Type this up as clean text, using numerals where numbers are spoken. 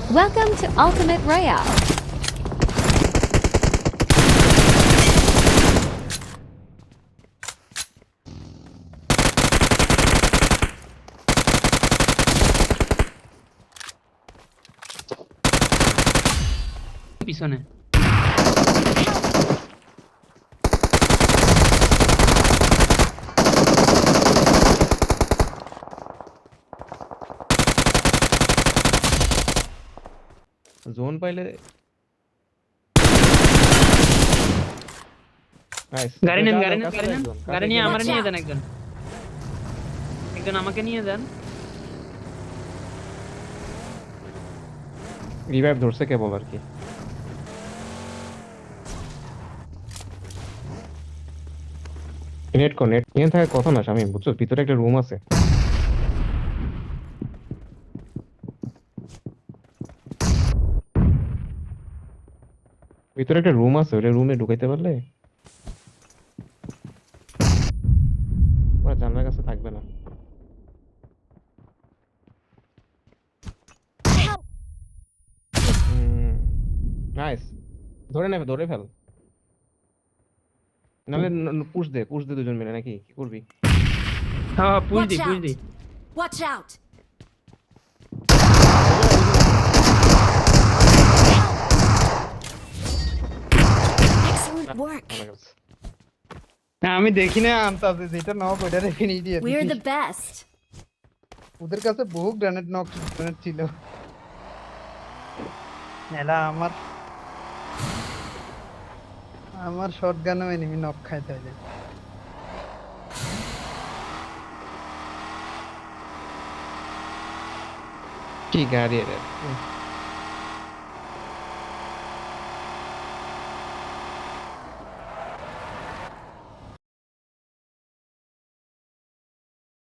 Welcome to Ultimate Royale. পিছনে zone পাইলে nice গাড়ি নেন গাড়ি নিয়ে আমার নিয়ে যান একজন আমাকে নিয়ে যান রিভাইভ ধরছে কেবল আর কি নেট নিয়ে থাকে কথা না আমি বুঝছো ভিতরে একটা রুম আছে ভিতরে একটা রুম আছে ওই রুমে ঢুকাইতে পারলে ওরা জানলার কাছে থাকবে না নাইস ধরে ফেল নালে পুশ দে দুজন মিলে নাকি কি করবি হ্যাঁ পুশ দি Watch out! Excellent work. আমি দেখি না আনতাছে যেটা নক ওটা রেখে নিয়ে দিয়ে We're the best. ওদের কাছে বহু গ্রেনেড ছিল এলা আমার শটগানও এনিমি নক খাইতে হয় কি গাড়ি রে